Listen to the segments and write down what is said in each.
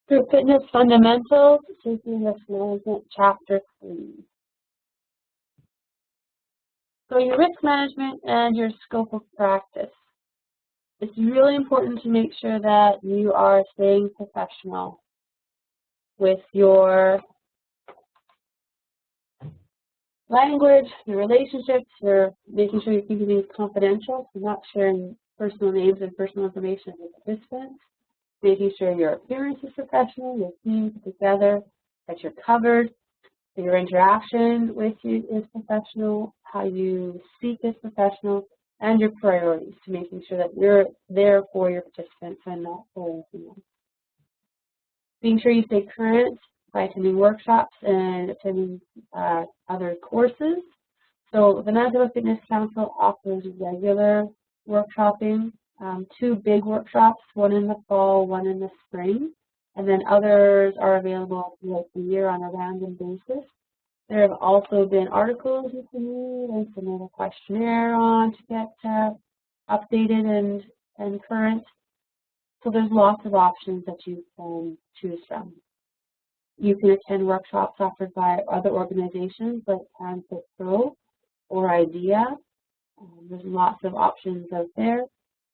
Group Fitness Fundamentals, Safety and Risk Management, Chapter 3. So your risk management and your scope of practice. It's really important to make sure that you are staying professional with your language, your relationships, you're making sure you're keeping things confidential, so not sharing personal names and personal information with participants, making sure your appearance is professional, your team is together, that you're covered, that your interaction with you is professional, how you speak is professional, and your priorities, to making sure that you're there for your participants and not for anything else. Being sure you stay current by attending workshops and attending other courses. So the Manitoba Fitness Council offers regular workshopping, 2 big workshops, one in the fall, one in the spring, and then others are available throughout the year on a random basis. There have also been articles you can read and submit a questionnaire on to get updated and current. So there's lots of options that you can choose from. You can attend workshops offered by other organizations like Transit Pro or IDEA. There's lots of options out there.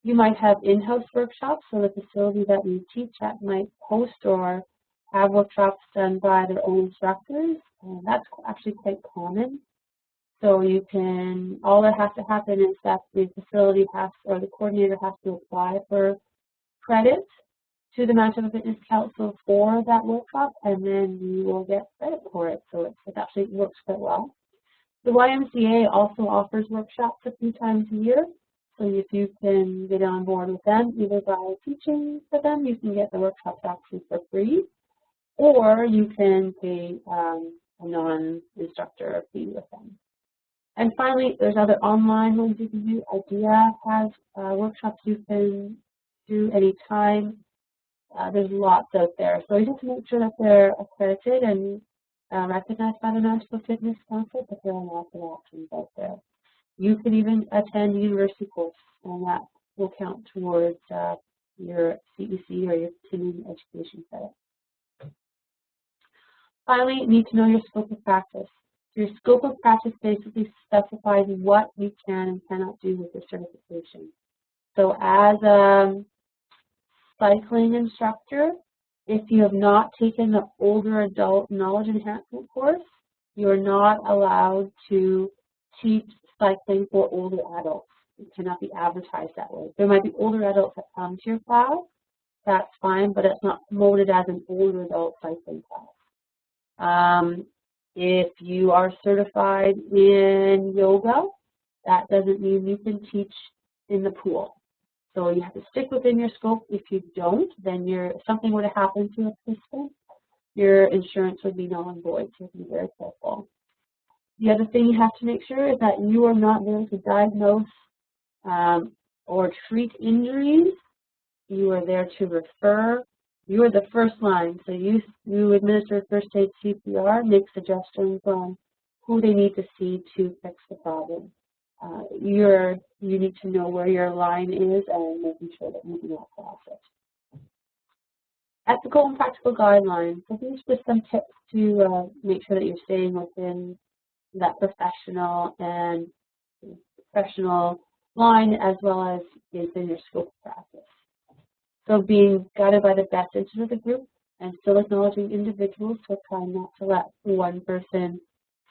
You might have in-house workshops, so the facility that you teach at might host or have workshops done by their own instructors. That's actually quite common. So you can, all that has to happen is that the facility has, or the coordinator has to apply for credit to the Manitoba Fitness Council for that workshop, and then you will get credit for it. So it actually works quite well. The YMCA also offers workshops a few times a year. So if you can get on board with them, either by teaching for them, you can get the workshops actually for free, or you can pay a non-instructor fee with them. And finally, there's other online ones you can do. IDEA has workshops you can do anytime. There's lots out there. So you have to make sure that they're accredited and recognized by the Manitoba Fitness Council, but there are lots of options out there. You can even attend a university course, and that will count towards your CEC or your continuing education credit. Finally, you need to know your scope of practice. Your scope of practice basically specifies what you can and cannot do with your certification. So as a cycling instructor, if you have not taken the older adult knowledge enhancement course, you are not allowed to teach cycling for older adults. It cannot be advertised that way. There might be older adults that come to your class, that's fine, but it's not promoted as an older adult cycling class. If you are certified in yoga, that doesn't mean you can teach in the pool. So you have to stick within your scope. If you don't, then if something were to happen to a participant, your insurance would be null and void, so be very careful. The other thing you have to make sure is that you are not there to diagnose or treat injuries. You are there to refer. You are the first line, so you administer first aid CPR, make suggestions on who they need to see to fix the problem. You need to know where your line is and making sure that you do not cross it. Ethical and practical guidelines. So these are just some tips to make sure that you're staying within that professional line as well as within your scope of practice. So being guided by the best interest of the group and still acknowledging individuals, so trying not to let one person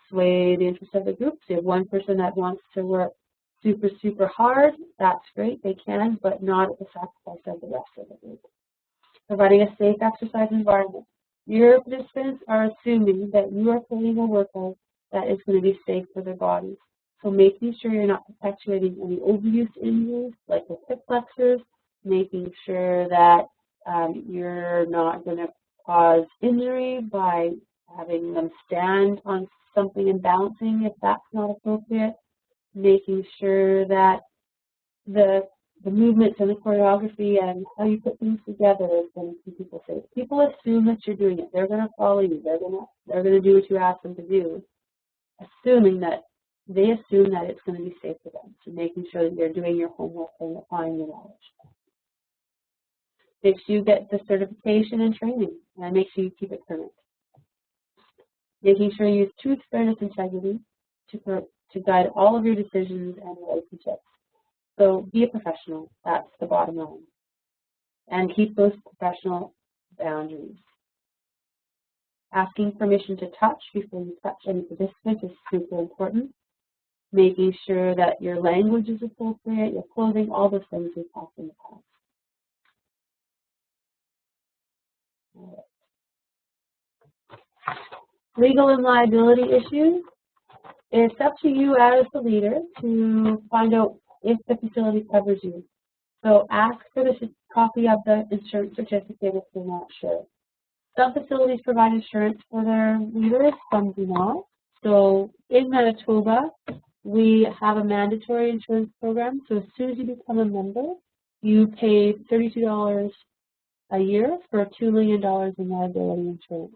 sway the interest of the group. So you have one person that wants to work super, super hard, that's great, they can, but not at the sacrifice of the rest of the group. Providing a safe exercise environment. Your participants are assuming that you are creating a workout that is going to be safe for their bodies. So making sure you're not perpetuating any overuse injuries, like with hip flexors, making sure that you're not going to cause injury by having them stand on something and balancing if that's not appropriate, making sure that the movements and the choreography and how you put things together is going to keep people safe. People assume that you're doing it. They're going to follow you. They're going to do what you ask them to do, assuming that they assume that it's going to be safe for them. So making sure that you're doing your homework and applying your knowledge. Make sure you get the certification and training, and make sure you keep it current. Making sure you use truth, fairness, integrity to guide all of your decisions and relationships. So be a professional. That's the bottom line. And keep those professional boundaries. Asking permission to touch before you touch any participant is super important. Making sure that your language is appropriate, your clothing, all those things we've talked in the past. Legal and liability issues. It's up to you as the leader to find out if the facility covers you. So ask for the copy of the insurance certificate if you're not sure. Some facilities provide insurance for their leaders, some do not. So in Manitoba, we have a mandatory insurance program. So as soon as you become a member, you pay $32 a year for $2 million in liability insurance.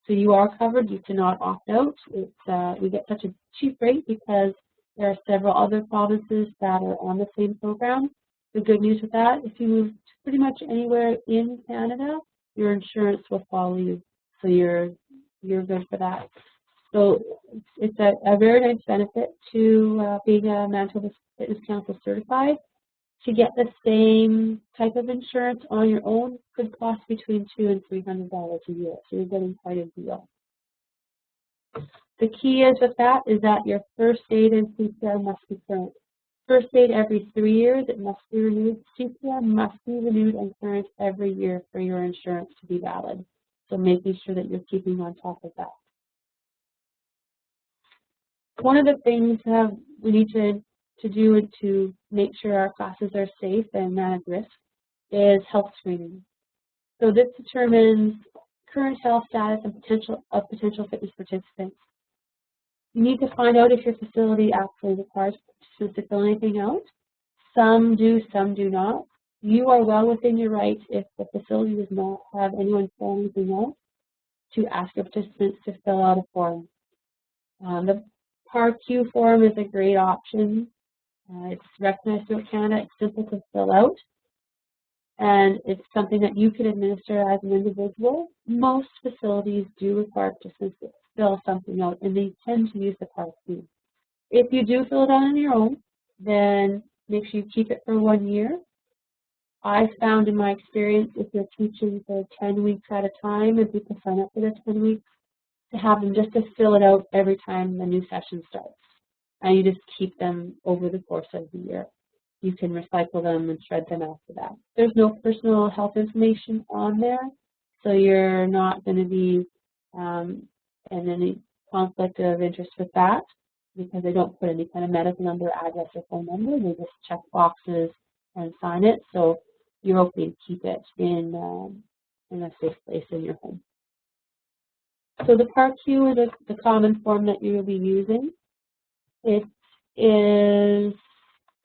So you are covered. You cannot opt out. We get such a cheap rate because there are several other provinces that are on the same program. The good news with that, if you move pretty much anywhere in Canada, your insurance will follow you. So you're good for that. So it's a very nice benefit to being a Manitoba Fitness Council certified. To get the same type of insurance on your own could cost between $200 and $300 a year. So you're getting quite a deal. The key is with that is that your first aid and CPR must be current. First aid every 3 years, it must be renewed. CPR must be renewed and current every year for your insurance to be valid. So making sure that you're keeping on top of that. One of the things we need to do to make sure our classes are safe and manage risk is health screening. So this determines current health status and potential fitness participants. You need to find out if your facility actually requires participants to fill anything out. Some do, some do not. You are well within your right, if the facility does not have anyone fill anything out, to ask your participants to fill out a form. The PAR-Q form is a great option. It's recognized throughout Canada. It's simple to fill out, and it's something that you can administer as an individual. Most facilities do require participants to fill something out, and they tend to use the PAR-Q. If you do fill it out on your own, then make sure you keep it for 1 year. I found in my experience, if you're teaching for 10 weeks at a time, and people sign up for the 10 weeks, to have them just to fill it out every time the new session starts. And you just keep them over the course of the year. You can recycle them and shred them after that. There's no personal health information on there, so you're not going to be in any conflict of interest with that, because they don't put any kind of medical number, address, or phone number. They just check boxes and sign it, so you're okay to keep it in a safe place in your home. So the PAR-Q is the common form that you will be using. It is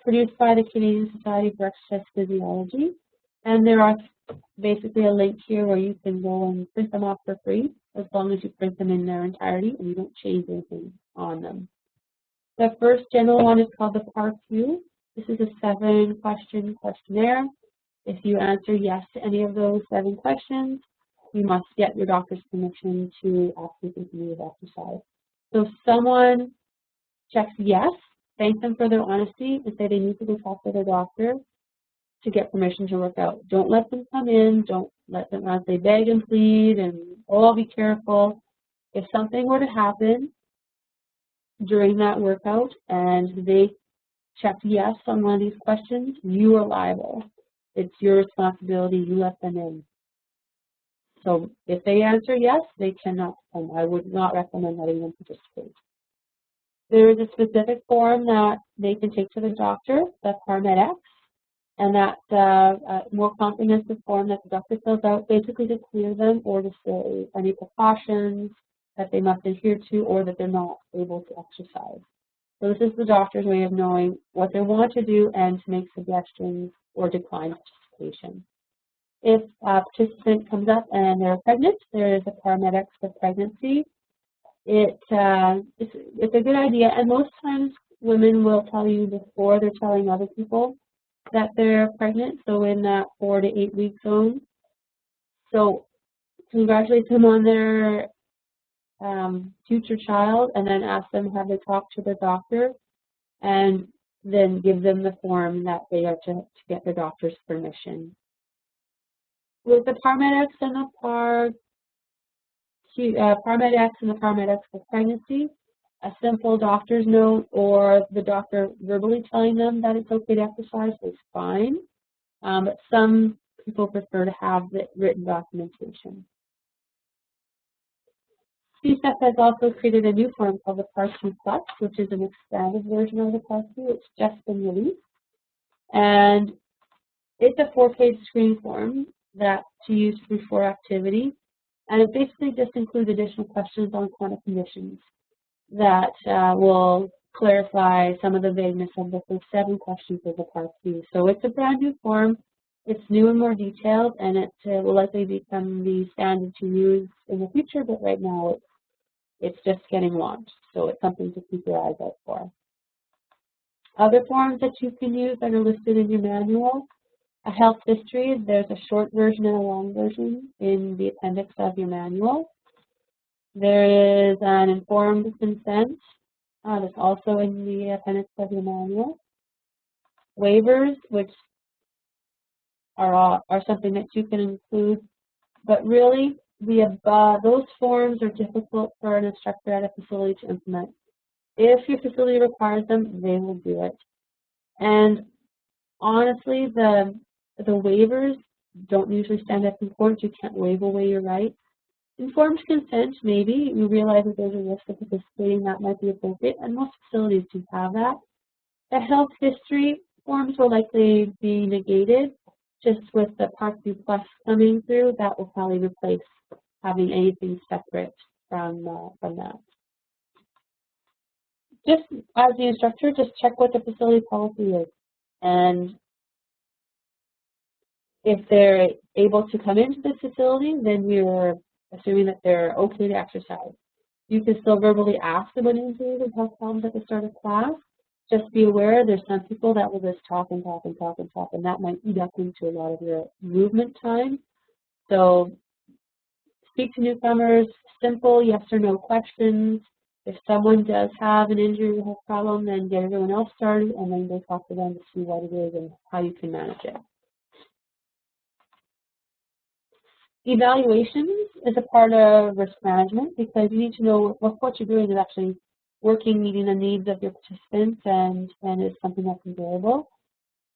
produced by the Canadian Society for Exercise Physiology, and there are basically a link here where you can go and print them off for free, as long as you print them in their entirety and you don't change anything on them. The first general one is called the PAR-Q. This is a 7-question questionnaire. If you answer yes to any of those 7 questions, you must get your doctor's permission to actually continue with exercise. So if someone checks yes, thank them for their honesty, and say they need to go talk to their doctor to get permission to work out. Don't let them come in. Don't let them, as they beg and plead, and oh, be careful. If something were to happen during that workout and they check yes on one of these questions, you are liable. It's your responsibility. You let them in. So if they answer yes, they cannot come. I would not recommend letting them participate. There is a specific form that they can take to the doctor, the PAR-Med-X, and that's a more comprehensive form that the doctor fills out, basically to clear them or to say any precautions that they must adhere to or that they're not able to exercise. So this is the doctor's way of knowing what they want to do and to make suggestions or decline participation. If a participant comes up and they're pregnant, there is a PAR-Med-X for pregnancy. It's a good idea, and most times women will tell you before they're telling other people that they're pregnant, so in that 4 to 8 week zone. So congratulate them on their future child, and then ask them have they talked to their doctor, and then give them the form that they are to get their doctor's permission. With the paramedics and the paramedics and the paramedics for pregnancy, a simple doctor's note or the doctor verbally telling them that it's okay to exercise is fine, but some people prefer to have the written documentation. CSEP has also created a new form called the Part 2 Plus, which is an expanded version of the Part 2. It's just been released. And it's a 4-page screen form that to use before activity. And it basically just includes additional questions on chronic conditions that will clarify some of the vagueness of the first 7 questions of the Part 2. So it's a brand new form. It's new and more detailed, and it will likely become the standard to use in the future, but right now it's just getting launched. So it's something to keep your eyes out for. Other forms that you can use that are listed in your manual: a health history. There's a short version and a long version in the appendix of your manual. There is an informed consent that's also in the appendix of your manual. Waivers, which are something that you can include, but really those forms are difficult for an instructor at a facility to implement. If your facility requires them, they will do it. And honestly, the waivers don't usually stand up in court. You can't waive away your rights. Informed consent, maybe you realize that there's a risk of participating, that might be appropriate, and most facilities do have that. The health history forms will likely be negated. Just with the Part 2 Plus coming through, that will probably replace having anything separate from that. Just as the instructor, just check what the facility policy is. And if they're able to come into the facility, then you're assuming that they're okay to exercise. You can still verbally ask about injuries and health problems at the start of class. Just be aware there's some people that will just talk and talk and talk and talk, and that might eat up into a lot of your movement time. So speak to newcomers, simple yes or no questions. If someone does have an injury or health problem, then get everyone else started, and then go talk to them to see what it is and how you can manage it. Evaluations is a part of risk management because you need to know what you're doing is actually working, meeting the needs of your participants, and is something that's enjoyable.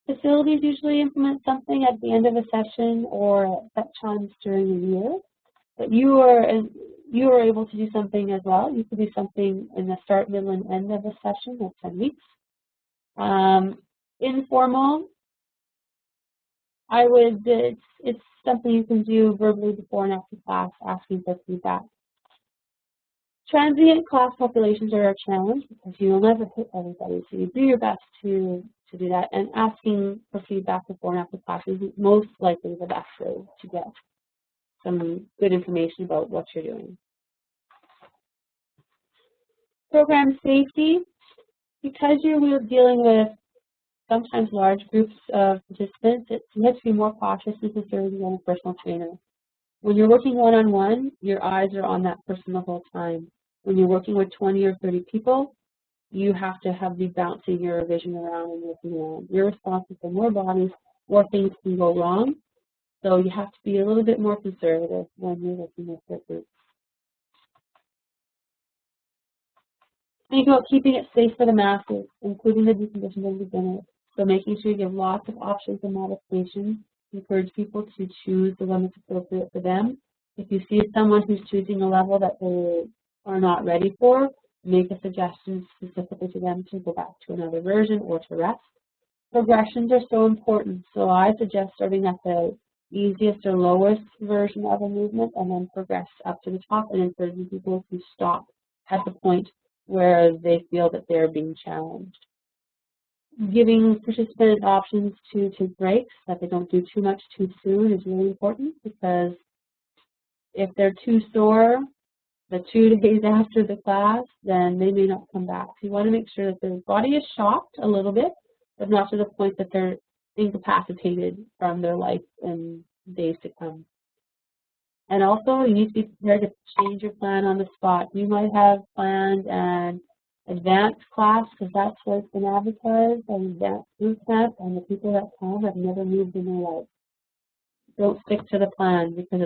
Facilities usually implement something at the end of a session or at set times during the year. But you are able to do something as well. You could do something in the start, middle, and end of a session, that's 10 weeks. Informal, it's something you can do verbally before and after class, asking for feedback. Transient class populations are a challenge because you will never hit everybody, so you do your best to do that, and asking for feedback before and after class is most likely the best way to get some good information about what you're doing. Program safety, because you're dealing with sometimes large groups of participants, you have to be more cautious and conservative than a personal trainer. When you're working one-on-one, your eyes are on that person the whole time. When you're working with 20 or 30 people, you have to be bouncing your vision around and looking around. You're responsible for more bodies, more things can go wrong. So you have to be a little bit more conservative when you're working with your groups. Think about keeping it safe for the masses, including the deconditioned and beginners. So making sure you give lots of options and modifications. Encourage people to choose the one that's appropriate for them. If you see someone who's choosing a level that they are not ready for, make a suggestion specifically to them to go back to another version or to rest. Progressions are so important, so I suggest starting at the easiest or lowest version of a movement and then progress up to the top, and encouraging people to stop at the point where they feel that they're being challenged. Giving participant options to take breaks, that they don't do too much too soon, is really important, because if they're too sore the 2 days after the class, then they may not come back. So you want to make sure that their body is shocked a little bit, but not to the point that they're incapacitated from their life in days to come. And also, you need to be prepared to change your plan on the spot. You might have planned an advanced class because that's what it's been advertised, an advanced boot camp, and the people that come have never moved in their life. Don't stick to the plan because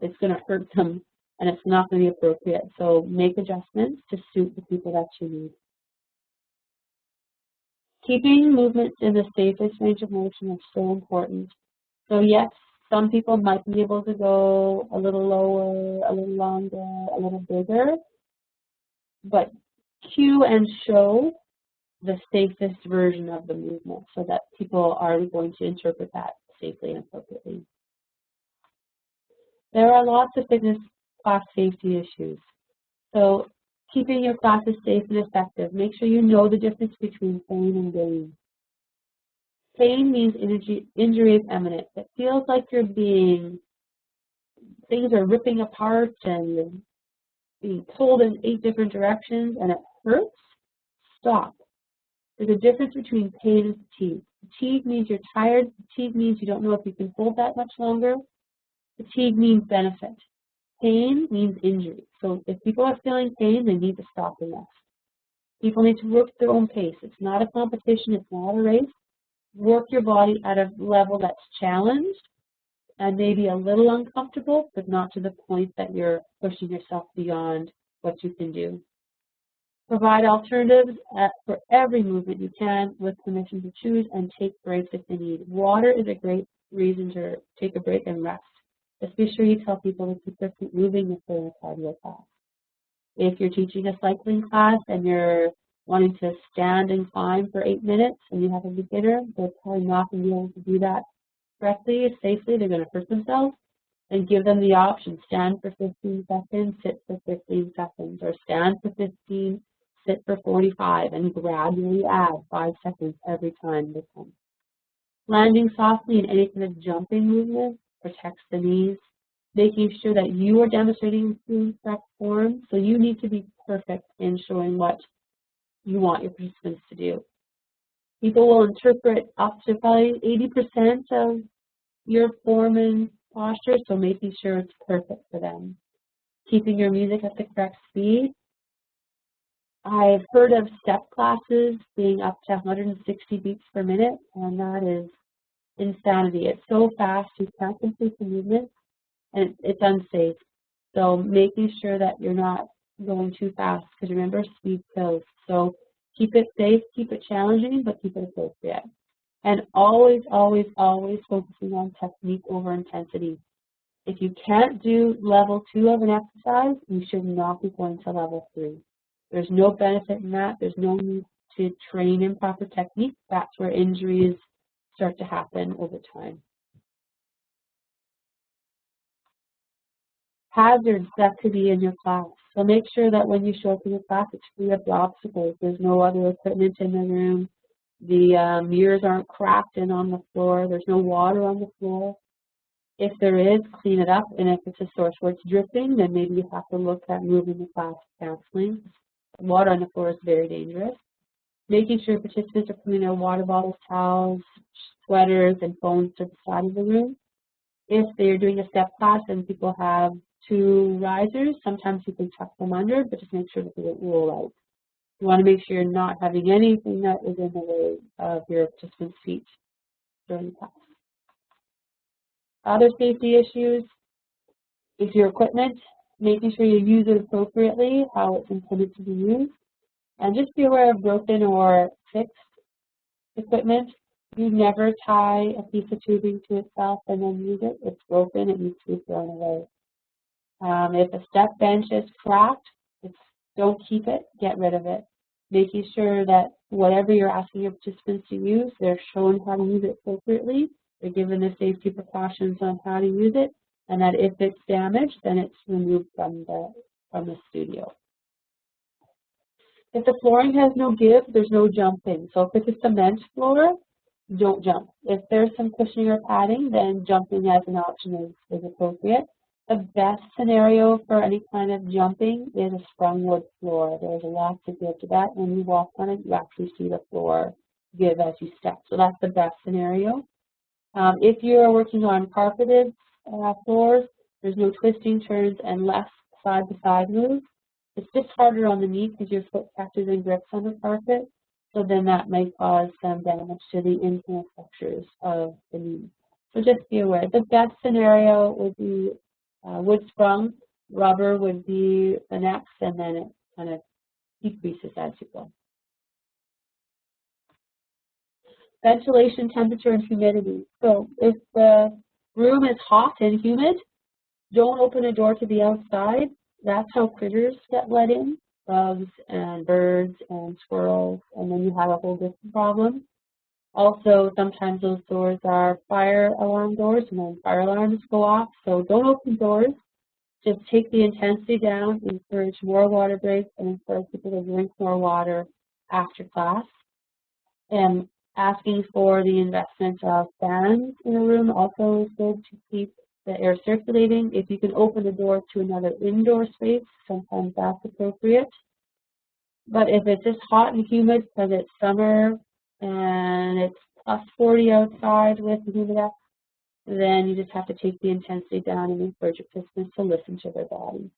it's gonna hurt them and it's not going to be appropriate. So make adjustments to suit the people that you need. Keeping movements in the safest range of motion is so important. So yes, some people might be able to go a little lower, a little longer, a little bigger, but cue and show the safest version of the movement so that people are going to interpret that safely and appropriately. There are lots of fitness class safety issues. So keeping your classes safe and effective, make sure you know the difference between pain and gain. Pain means injury is imminent. It feels like things are ripping apart and you're being pulled in 8 different directions and it hurts. Stop. There's a difference between pain and fatigue. Fatigue means you're tired. Fatigue means you don't know if you can hold that much longer. Fatigue means benefit. Pain means injury. So if people are feeling pain, they need to stop and rest. People need to work at their own pace. It's not a competition. It's not a race. Work your body at a level that's challenged and maybe a little uncomfortable, but not to the point that you're pushing yourself beyond what you can do. Provide alternatives for every movement you can with permission to choose, and take breaks if you need. Water is a great reason to take a break and rest. Just be sure you tell people to keep their feet moving if they're in a cardio class. If you're teaching a cycling class and you're wanting to stand and climb for 8 minutes and you have a beginner, they're probably not going to be able to do that correctly, safely. They're going to hurt themselves. And give them the option: stand for 15 seconds, sit for 15 seconds, or stand for 15, sit for 45, and gradually add 5 seconds every time they come. Landing softly in any kind of jumping movement protects the knees, making sure that you are demonstrating the correct form. So you need to be perfect in showing what you want your participants to do. People will interpret up to probably 80% of your form and posture, so making sure it's perfect for them. Keeping your music at the correct speed. I've heard of step classes being up to 160 beats per minute, and that is insanity. It's so fast you can't complete the movement, and it's unsafe. So making sure that you're not going too fast, because remember, speed kills. So keep it safe, keep it challenging, but keep it appropriate. And always, always, always focusing on technique over intensity. If you can't do level 2 of an exercise, you should not be going to level 3. There's no benefit in that. There's no need to train in proper technique. That's where injuries start to happen over time. Hazards that could be in your class. So make sure that when you show up in your class, it's free of obstacles. There's no other equipment in the room. The mirrors aren't cracked in on the floor. There's no water on the floor. If there is, clean it up. And if it's a source where it's dripping, then maybe you have to look at moving the class counseling. Water on the floor is very dangerous. Making sure participants are putting their water bottles, towels, sweaters, and phones to the side of the room. If they're doing a step class and people have 2 risers, sometimes you can tuck them under, but just make sure that they don't roll out. You want to make sure you're not having anything that is in the way of your participants' feet during class. Other safety issues is your equipment, making sure you use it appropriately, how it's intended to be used, and just be aware of broken or fixed equipment. You never tie a piece of tubing to itself and then use it. It's broken, it needs to be thrown away. If a step bench is cracked, don't keep it, get rid of it. Making sure that whatever you're asking your participants to use, they're shown how to use it appropriately, they're given the safety precautions on how to use it, and that if it's damaged, then it's removed from the studio. If the flooring has no give, there's no jumping. So if it's a cement floor, don't jump. If there's some cushioning or padding, then jumping as an option is appropriate. The best scenario for any kind of jumping is a sprung wood floor. There's a lot to give to that. When you walk on it, you actually see the floor give as you step. So that's the best scenario. If you're working on carpeted floors, There's no twisting, turns, and less side-to-side moves. It's just harder on the knee because your foot catches and grips on the carpet. So then that might cause some damage to the internal structures of the knee. So just be aware. The best scenario would be wood sprung. Rubber would be the next, and then it kind of decreases as you go. Ventilation, temperature, and humidity. So if the room is hot and humid, don't open a door to the outside. That's how critters get let in, bugs and birds and squirrels, and then you have a whole different problem. Also, sometimes those doors are fire alarm doors, and then fire alarms go off, so don't open doors. Just take the intensity down, encourage more water breaks, and encourage people to drink more water after class. And asking for the investment of fans in a room also is good to keep the air circulating. If you can open the door to another indoor space, sometimes that's appropriate. But if it's just hot and humid because it's summer and it's plus 40 outside with the humidex, then you just have to take the intensity down and encourage your participants to listen to their body.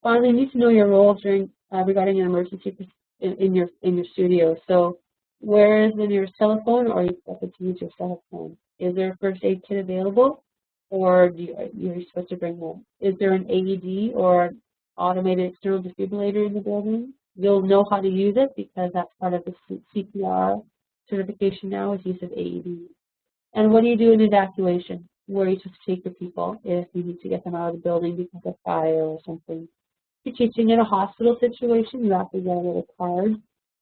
Finally, you need to know your role during regarding an emergency in your studio. So, where is the nearest telephone, or are you expected to use your cell phone? Is there a first aid kit available, or you're supposed to bring one? Is there an AED or automated external defibrillator in the building? You'll know how to use it because that's part of the CPR certification now is use of AED. And what do you do in evacuation? Where are you supposed to take your people if you need to get them out of the building because of fire or something? If you're teaching in a hospital situation, you have to get a little card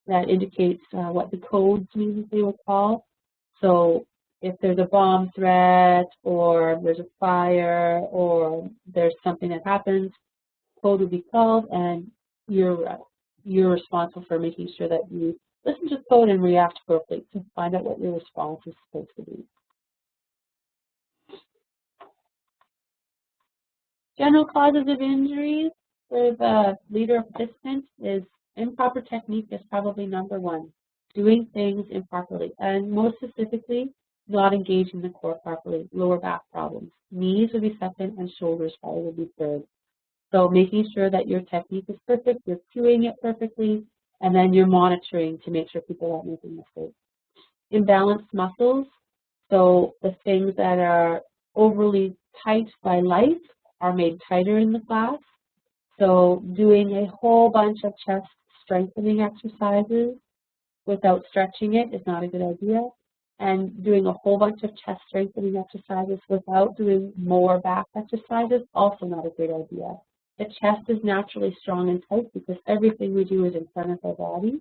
that indicates what the codes mean, they will call. So if there's a bomb threat or there's a fire or there's something that happens, code will be called, and you're responsible for making sure that you listen to the code and react appropriately to find out what your response is supposed to be. General causes of injuries for the leader or participant is improper technique is probably number one. Doing things improperly, and most specifically, not engaging the core properly. Lower back problems. Knees would be second, and shoulders probably would be third. So making sure that your technique is perfect, you're cueing it perfectly, and then you're monitoring to make sure people aren't making mistakes. Imbalanced muscles. So the things that are overly tight by life are made tighter in the class. So doing a whole bunch of chest strengthening exercises without stretching it is not a good idea. And doing a whole bunch of chest strengthening exercises without doing more back exercises, also not a great idea. The chest is naturally strong and tight because everything we do is in front of our body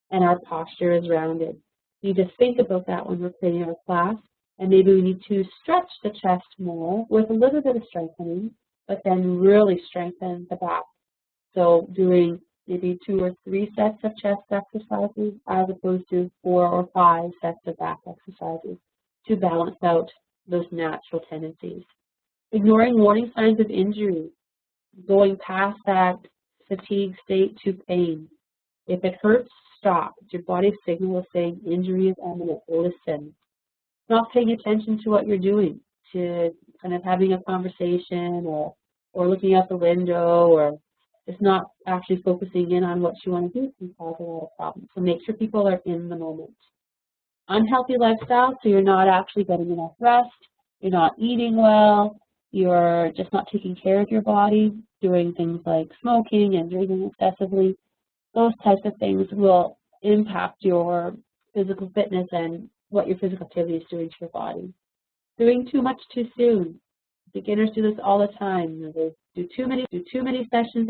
and our posture is rounded. You just think about that when we're creating our class, and maybe we need to stretch the chest more with a little bit of strengthening, but then really strengthen the back. So doing maybe 2 or 3 sets of chest exercises as opposed to 4 or 5 sets of back exercises to balance out those natural tendencies. Ignoring warning signs of injury, going past that fatigue state to pain. If it hurts, stop. Your body's signal is saying injury is imminent. Listen. Not paying attention to what you're doing, to kind of having a conversation or looking out the window, or just not actually focusing in on what you want to do can cause a lot of problems. So make sure people are in the moment. Unhealthy lifestyle, so you're not actually getting enough rest, you're not eating well, you're just not taking care of your body, doing things like smoking and drinking excessively. Those types of things will impact your physical fitness and what your physical activity is doing to your body. Doing too much too soon. Beginners do this all the time. They do too many sessions